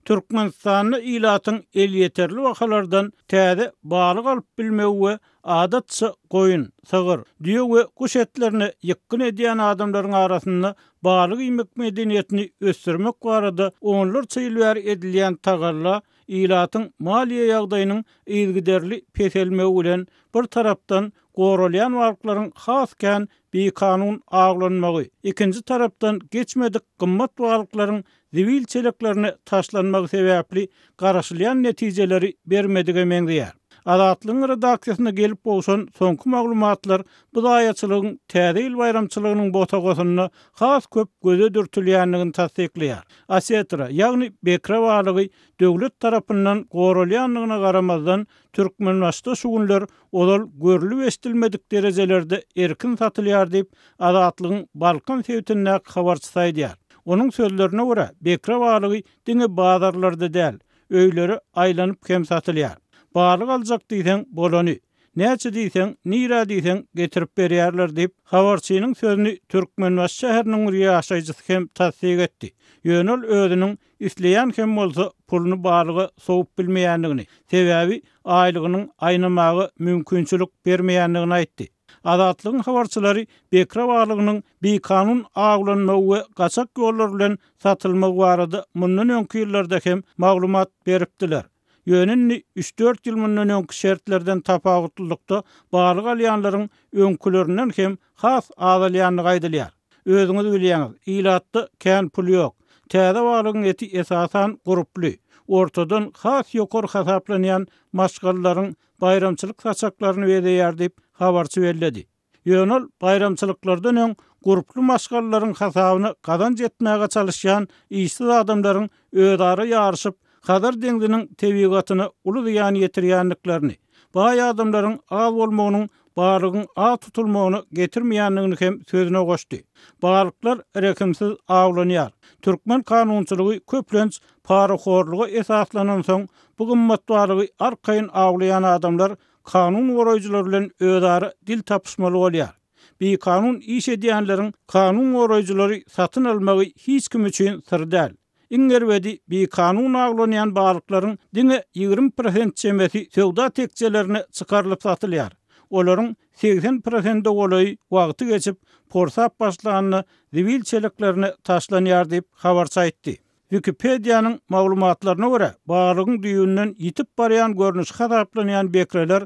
Türkmenistan'ı ilatın el yeterli vakalardan täze balyk alıp bilmegi we adatça goyun, sığır, düýe we kuş etlerini ýykyn edýän adamlaryň arasynda balyk ýemek medeniýetini ösdürmek barada onlarça ýyllar edilýän tagarla ilatyň maliýe ýagdaýynyň ýygyderli peselmegi bilen bir tarapdan goralýan balyklaryň hasken bekanun aglanmagy, ikinji tarapdan geçmedik gymmat balyklaryň zivil çeleklerini taşlanmagy sebäpli garaşylýan netijeleri bermedige meňzeýär. Adatlyň redaksiýasyna gelip bolşan soňky maglumatlar bu daýaçylygyň täze ýyl bayramçylygynyň botagosyny has köp göze dürtilýändigini tasdikleýär. Asetra, ýagny bekra balygy döwlet tarapyndan goralýanlygyna garamazdan Türkmenbaşda şu günler olal görülüp estilmedik derejelerde erkin satylýar diýip adatlygyň Balkan sewtinde habarçy saýdýar. Onun sözlerine göre bekra balygy diňe bazarlarda däl, öýleri aýlanyp kem satylýar. Balyk aljak diýsen bolany, näçe diýsen, nira diýsen getirip berýärler diýip habarçynyň sözüni Türkmenbaş şäheriniň ýaşaýjysy hem tasdik etdi. Ýönel özüniň isleýän hem bolsa puluny balygy sowup bilmeýändigini, sebäbi aýlygynyň aýnamagy mümkinçilik bermeýändigini aýtdy. Adatlygyň habarçylary bekra balygynyň bekanun aglanmagy we gaçak ýollar bilen satylmagy barada mundan öňki ýyllarda hem maglumat beripdiler. Ýönünni 3-4 ýyl mundan öňki şertlerden tapawutlykda balyk alýanlaryň öňkülerinden hem has azalýanlygy aýdylýar. Özüňiz bilýäňiz, ilatda kän pul ýok. Täze balygyň eti esasan guruply, ortadan has ýokary hasaplanýan maşgallaryň bayramçylyk saçaklaryny berýär diýip habarçy berledi. Ýönel bayramçylyklardan öň guruply maşgallaryň hasabyny kazanç etmäge çalışýan işsiz adamlaryň özara ýaryşyp Hadar deňdiniň tebigatyny uly ýan ýetirýänliklerini, baý adamlaryň az bolmagynyň balygyň az tutulmagyny getirmeýändigini hem sözüne goşdy. Balyklar rekimsiz aglanýar. Türkmen kanunçylygy köplenç paraxorlugy esaslanan soň bu gymmat balygy arkaýyn aglaýan adamlar kanun goraýjylary bilen özara dil tapyşmaly bolýar. Bir kanun iş edýänleriň kanun goraýjylary satyn almagy hiç kim üçin sır däl. İngerwedi bir kanun aglanýan balyklaryň diňe 20% çemesi sowda tekçelerini çykarylyp satylýar. Olaryň 80% goly wagty geçip porsap başlanyny zivil çeleklerini taşlanýar diýip habarçy aýtdy. Wikipediýanyň maglumatlaryna görä, balygyň düýünden ýitip barýan görnüş hasaplanýan bekralar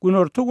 günorta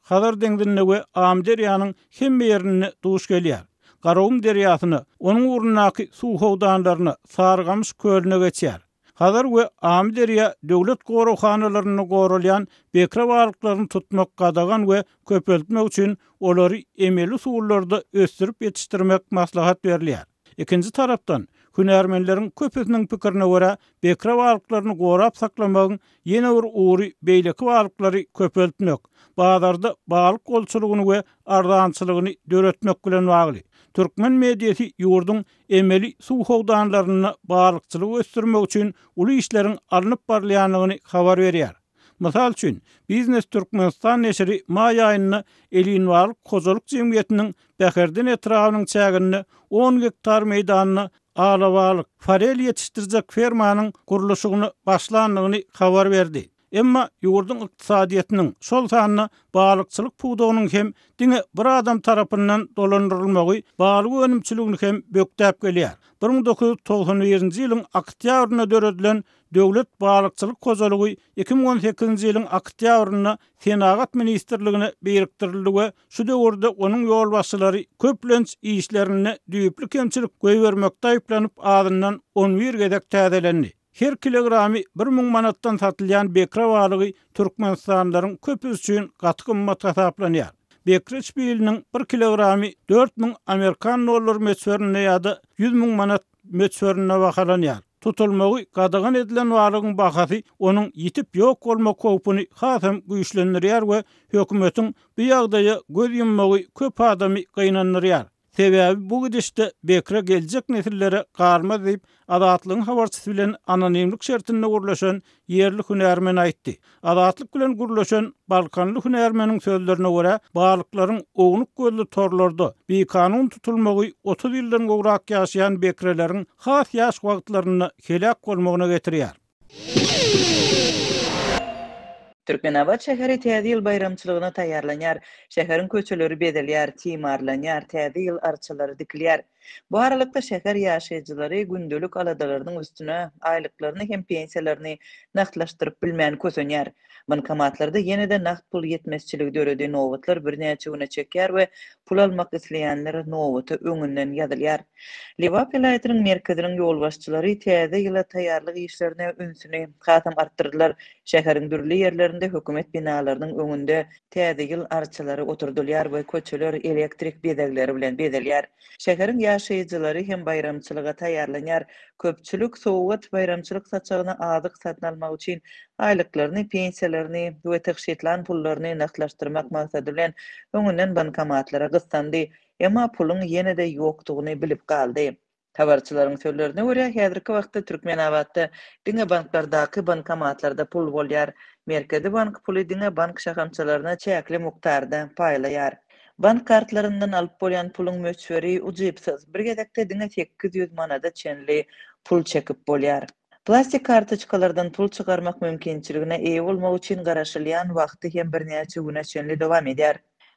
Hadar deňdinine we Amderýanyň hemme ýerini duş gelýär. Garawum derýasyny, onuň urundaky suw howdanlaryny Sargamyş kölüne geçýär. Hadar we Amderýa döwlet gorawhanalaryny goralýan bekra balyklaryny tutmak, gadagan we köpeltmek üçin olary emeli suwlarda ösdürip ýetişdirmek maslahat berilýär. Ikinji tarapdan hünärmenleriň köpüsiniň pikirine görä bekra balyklaryny gorap saklamagyň ýene bir uğry beýleki balyklary köpeltmek, bazarda balyk golçulugyny we ardançylygyny döretmek bilen bagly. Türkmen mediýasy ýurdun emeli suw howdanlaryny balykçylyk ösdürmek üçin uly işleriň alınıp barylýanlygyny habar berýär. Mysal üçin, Biznes Türkmenistan neşri may aýyny Elinwal Kozalyk Jemgyýetiniň Bäherden etrawynyň çägini 10 hektar meýdanyny alabalyk farel ýetişdirjek fermanyň gurulşygyny başlandygyny habar berdi. Emma ýurdun ykdysadyýatynyň şol sanyny balykçylyk puwdagynyň hem diňe bir adam tarapyndan dolandyrylmagy balyk önümçiligini hem böktäp gelýär. 1991-nji ýylyň oktýabryna döredilen Döwlet balykçylyk kozalygy 2018-nji ýylyň oktýabryna Senagat ministrligine biriktirildi we şu döwürde onuň ýolbaşçylary köplenç işlerini düýüpli kemçilik goýbermekde aýyplanyp adyndan 11 gedek täzelendi. Her kilogramy 1000 manatdan satylýan bekra balygy Türkmenistanlaryň köpüsi üçin gaty gymmat hasaplanýar. Bekra çpiliniň 1 kilogramy 4000 Amerikan dollary meçberine ýa-da 100.000 manat meçberine bahalanýar. Tutulmagy gadagan edilen balygyň bahasy onuň ýitip ýok bolmak howpuny hasam güýçlendirýär we hökümetiň bu ýagdaýa göz ýummagy köp adamy gynandyrýar. Sebäbi bu gidişde bekre geljek nesillere garma diýip adatlygyň habarçysy bilen anonimlik şertinde gurlaşan yerli hünärmen aýtdy. Adatlyk bilen gurlaşan Balkanly hünärmeniň sözlerine görä, balyklaryň oňluk gözli torlarda bekanun tutulmagy 30 ýyldan gowrak ýaşaýan bekreleriň has ýaş wagtlaryny helak bolmagyna getirýär. Türkmenabad şäheri täze ýyl bayramçylygyna taýýarlanýar. Şäheriň köçeleri bedelýär, timarlanýar, täze ýyl arçalary dikilýär. Bu aralykda şäher ýaşaýjylary gündelik aladalarynyň üstüne aýlyklaryny hem pensiýalaryny naqdlaşdyryp bilmän kösenýär. Bankomatlarda ýene-de naqd pul ýetmezçiligi döredi nowatlar birnäçe güne çekýär we pul almak isleýänler nowaty öňünden ýadylýar. Liwap vilayatynyň merkeziniň ýol başçylary täze ýyla taýýarlyk işlerine ünsüni hatam artdyrdylar. Şäheriň dürli ýerlerinde hökümet binalarynyň öňünde täze ýyl arçalary oturdylýar we köçeler elektrik bedegleri bilen bedelýär. Şäheriň ýaşaýjylary hem bayramçylyga taýýarlanýar. Köpçülük sowgat bayramçylyk saçagyna azyk satyn almak üçin aýlyklaryny, pensiýalaryny we täşkitlan pullaryny naqdlaşdyrmak maksady bilen öňünden bankomatlara gyssandy. Emma pulun ýene-de ýokdugyny bilip galdy. Habarçylaryň sözlerine görä, häzirki wagtda Türkmenabadda diňe banklardaky bankomatlarda pul bolýar. Merkezi bank puly diňe bank şahamçylaryna çäkli mukdarda paýlaýar. Bank kartlarından alyp bolýan pulun möçberi ujypsyz. Bir gezekde diňe 800 manada çenli pul çekip bolýar. Plastik kartoçkalardan pul çykarmak mümkinçiligine eýe bolmak üçin garaşylýan wagty hem birnäçe güne çenli dowam edýär.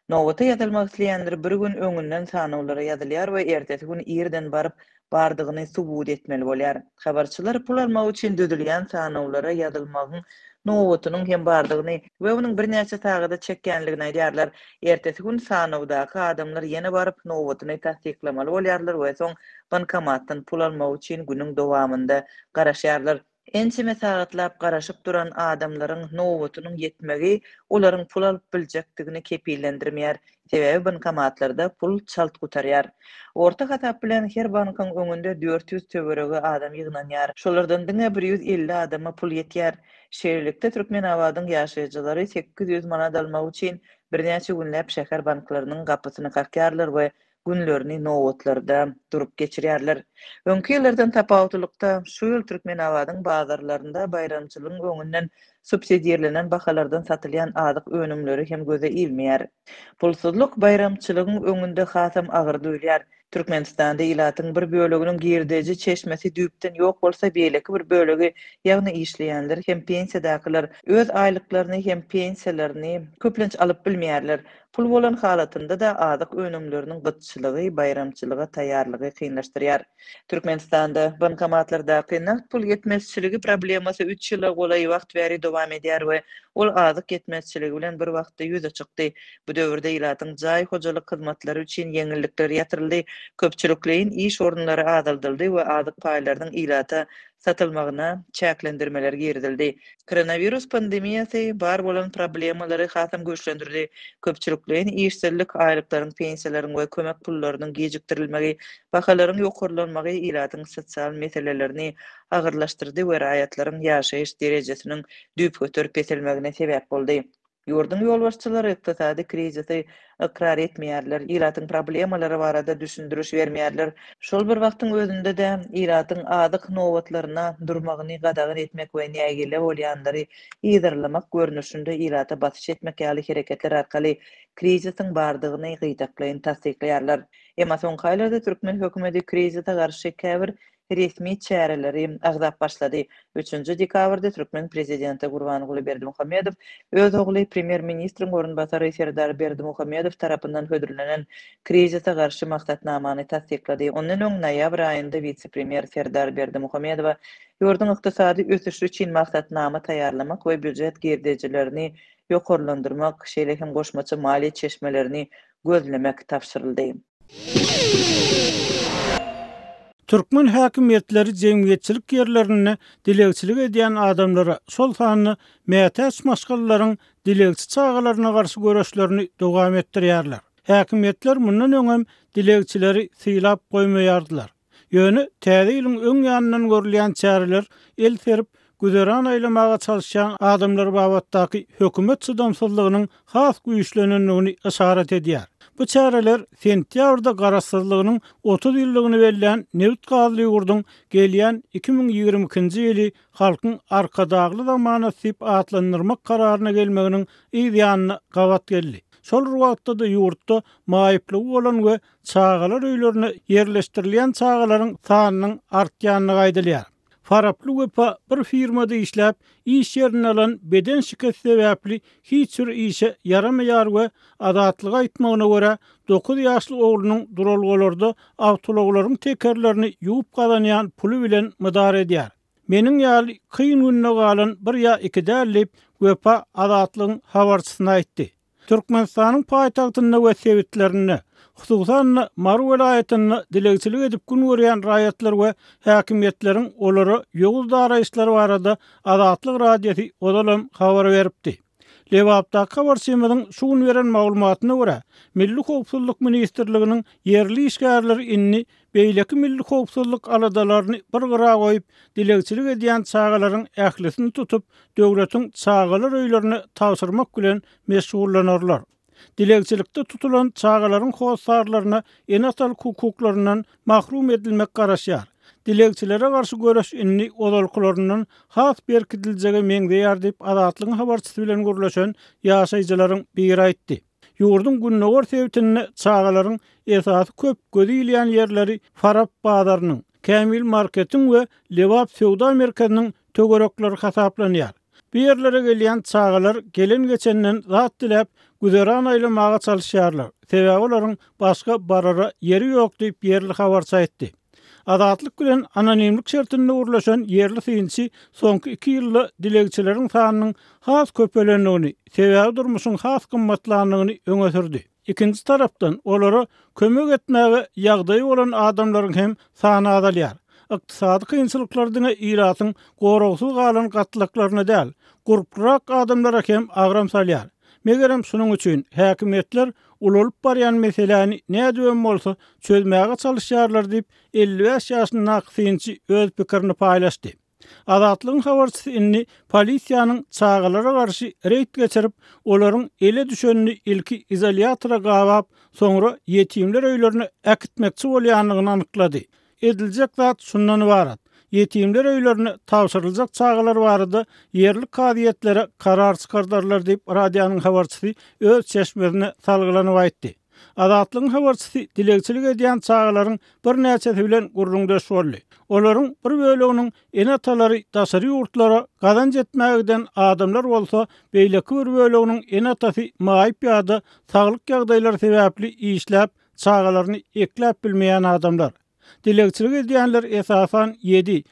Nowaty ýazylmak isleýänler bir gün öňünden sanawlara ýazylýar we ertesi gün ýerden baryp bardygyny subut etmeli bolýar. Habarçylar pul almak üçin dödülýän sanawlara ýazylmagyň nowatynyň hem bardygyny we onuň birnäçe sagada çekkenligini aýdýarlar. Ertesi gün sanawdaky adamlar ýene baryp nowatyny tasdiklamaly bolýarlar we soň bankomatdan pul almak üçin günüň dowamında garaşýarlar. Ençime sagatlap garaşyp duran adamlaryň nowatynyň ýetmegi olaryň pul alyp biljekdigini kepillendirmeýär. Sebäbi bankomatlarda pul çalt gutarýar. Orta hatap bilen her bankyň öňünde 400 töweregi adam ýygnanýar. Şolardan diňe 150 adama pul ýetýär. Şeýlelikde Türkmenabadyň ýaşaýjylary 800 manat almak üçin birnäçe günläp şäher banklarynyň gapysyny kakýarlar we günlerini nowatlarda durup geçirýärler. Öňki ýyllardan tapawutlykda şu ýyl Türkmenabadyň bazarlarynda bayramçylygyň öňünden subsidiýerlenen bahalardan satylýan azyk önümleri hem göze ilmeýär. Pulsuzlyk bayramçylygyň öňünde hasam agyr duýulýar. Türkmenistanda ilatyň bir böleginiň girdeji çeşmesi düýpden ýok bolsa beýleki bir bölegi ýagny işleýänler hem pensiýadakylar öz aýlyklaryny hem pensiýalaryny köplenç alyp bilmeýärler. Pul bolan halatynda da azyk önümleriniň gytçylygy bayramçylyga taýýarlygy kynlaşdyrýar. Türkmenistanda bankomatlardaky naqd pul ýetmezçiligi problemasy 3 ýyla golay wagt bäri dowam edýär we ol azyk ýetmezçiligi bilen bir wagtda ýüze çykdy. Bu döwürde ilatyň jaý hojalyk hyzmatlary üçin ýeňillikler ýatyryldy. Köpçülüklerin iş orunları azaldyldy we azyk paýlarynyň ilata satylmagyna çäklendirmeler girdildi. Koronavirus pandemiýasy bar bolan problemalary hasam güýçlendirdi. Köpçülüklerin işsizlik aýlyklaryň, pensiýalaryň we kömek pullarynyň gejikdirilmegi, bahalaryň ýokurlanmagy ilatyň sosial meselelerini agyrlaşdyrdy we raýatlaryň ýaşaýyş derejesiniň düýp göterip etilmegine sebäp boldy. Ýurdun ýol başçylary ykdysady krizisi ikrar etmeýärler, ilatyň problemalary barada düşündiriş bermeýärler. Şol bir wagtyň özünde de ilatyň azyk nowatlaryna durmagyny gadagyn etmek we nägile bolýandary ýygyrlamak görnüşinde ilata basyş etmek ýaly hereketler arkaly krizisiň bardygyny gyýdaklaýyn tasdiklaýarlar. Emma soňky aýlarda Türkmen hökümeti krizise garşy käbir resmi çäreleri agzap başlady. 3-nji dekabrda Türkmen prezidenti Gurbanuly Berdimuhammedow öz ogly premier ministriň orunbasary Serdar Berdimuhammedow tarapyndan hödürlenen krizise garşy maksatnamany tasdiklady. Ondan öň noýabr aýynda vice-premier Serdar Berdimuhammedow ýurdun ykdysady ösüşi üçin maksatnama taýýarlamak we büdjet girdijilerini ýokurlandyrmak, şeýle hem goşmaçy maliýe çeşmelerini gözlemek tapşyryldy. Türkmen häkimetleri jemgyýetçilik ýerlerine dilegçilik edýän adamlara şol sanyny mätäç maşgallaryň dilegçi çağalaryna garşy göreşlerini dowam etdirýärler. Häkimetler mundan öňem dilegçileri syýlap goýmaýardylar. Ýöne täze ýylyň öň ýanyndan görülýän çäreler el serip güzeran aýlamaga çalışan adamlar babatdaky hökümet çydamsızlygynyň has güýçlenenligini işaret edýär. Bu çäreler sentýabrda garaşsyzlygynyň 30 ýyllygyny belläen Newt Gazy ýurdun gelýän 2022-nji ýyly halkyň arkadagly zamana sip atlandyrmak kararyna gelmeginiň ýa-nyna gawat geldi. Şol wagtda da ýurtda maýyplygy bolan we çağalar öýlerine ýerleşdirilen çağalaryň sanynyň artýanyny gaýdalýar. Faraply wepa bir firmada işläp, iş ýerini alan beden şikayet sebäpli hiç bir işe yaramaýar we adatlyg aýtmagyna görä 9 ýaşly oglunyň duralgalarda awtologlaryň tekerlerini ýuwup galanýan puly bilen mydara edýär. Meniň ýaly kyn günne galan bir ýa 2 dälip wepa adatlygyň habarçysyna aýtdy. Türkmenistanyň paýtagtyna we sebitlerini, hususan Mar welaýatyny dilegçilik edip gün görýän raýatlar we häkimiýetleriň olary ýoğuz daraýşlary barada adatlyk radiýasy odalam habar beripdi. Lewapda habarçysynyň şu gün beren maglumatyna görä, Milli Howpsuzlyk Ministrliginiň yerli işgärleri inni beýleki milli howpsuzlyk aladalaryny bir gyra goýup, dilegçilik edýän çağalaryň ählisini tutup, döwletiň çağalar öýlerini tapşyrmak bilen meşgullanarlar. Dilegçilikde tutulan çağalaryň howsarlaryna enatal hukuklaryndan mahrum edilmek garaşýar. Dilegçilere garşy göreş inni odalkylarynyň has berkitiljegi meňdeýär diýip adatlygyň habarçysy bilen görleşen ýaşaýjylaryň biri aýtdy. Ýurdun günnäwär sebitini çağalaryň esasy köp gödüýlýän ýerleri Farap bazarynyň, Kämil marketiň we Lewap sowda merkeziniň tögerekleri hasaplanýar. Bu ýerlere gelýän çağalar gelen geçenden zat dilep güzeran aýlamaga çalyşýarlar. Sebäbi olaryň başga barara ýeri ýok diýip ýerli habarçy aýtdy. Adatlyk bilen anonimlik şertinde urlaşan yerli synçy soňky 2 ýylda dilegçileriň sanynyň has köpelenigini, sebäbi durmuşyň has gymmatlandygyny öňe sürdi. Ikinji tarapdan olara kömek etmäge ýagdaýy bolan adamlaryň hem sany azalýar. Ykdysady kynçylyklardyň iratyň goragsyz galan gatlyklaryna däl, gurprak adamlara hem agram salýar. Megerem şunuň üçin häkimiýetler ululup barýan meseleni nädem bolsa çözmäge çalyşýarlar diýip 55 ýaşly synçy öz pikirini paýlaşdy. Adatlygyň habarçysy inni polisiýanyň çağalara garşy reýt geçirip, olaryň ele düşenini ilki izolýatora gawap, soňra ýetimler öýlerini äkitmekçi bolýanlygyny anyklady. Ediljek zat şundan ibarat. Yetimler öýlerini tapşyryljak çağalar barada yerli kadiyetlere karar çykardarlar diýip radiýanyň habarçysy öz çeşmesine salgylanyp aýtdy. Adatlygyň habarçysy dilegçilik edýän çağalaryň bir näçesi bilen gurrundaş boldy. Olaryň bir böleginiň enatalary daşary ýurtlara gazanç etmägden adamlar bolsa, beýleki bir böleginiň enatysy maýyp ýa-da saglyk ýagdaýlary sebäpli işläp çağalaryny ekläp bilmeýän adamlar. Dilegçilik edýänler esasan 7-12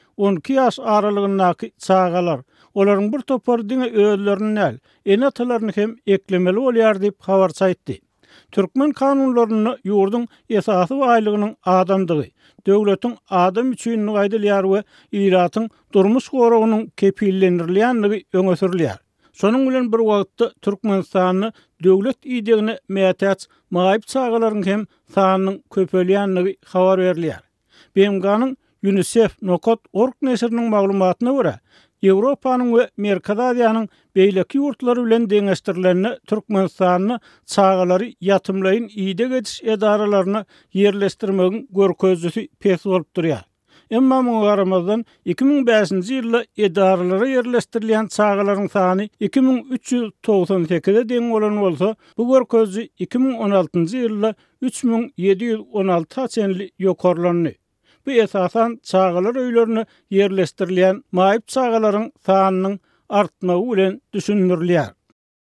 ýaş aralygyndaky çağalar. Olaryň bir topar diňe özlerini näl, enatalaryny hem eklemeli bolýar diýip habarçy aýtdy. Türkmen kanunlaryny ýurdun esasy baýlygynyň adamdygy, döwletiň adam üçin gaýdalýar we iratyň durmuş goragynyň kepillendirilýänligi öňe sürilýär. Şonuň bilen bir wagtda Türkmenistanyny döwlet idegine mätäç maýyp çağalaryň hem sanynyň köpelýänligi habar berilýär. BMG'nyň UNICEF.org nesriniň maglumatyna görä, Ýewropanyň we Merkez Aziýanyň beýleki ýurtlary bilen deňeşdirilenine Türkmenistanyny çağalary ýatymlaýyn ide geçiş edaralaryna ýerleşdirmegiň görkezlisi pes bolup durýar. Emma muňa garamazdan 2005-nji ýylda edaralara ýerleşdirilýän çağalaryň sany 2398-e deň bolan bolsa, bu görkezli 2016-njy ýylda 3716 çenli ýokarlandy. Bu esasan çağalar öýlerini ýerleşdirilýän maýyp çağalaryň sanynyň artmagy bilen düşünülýär.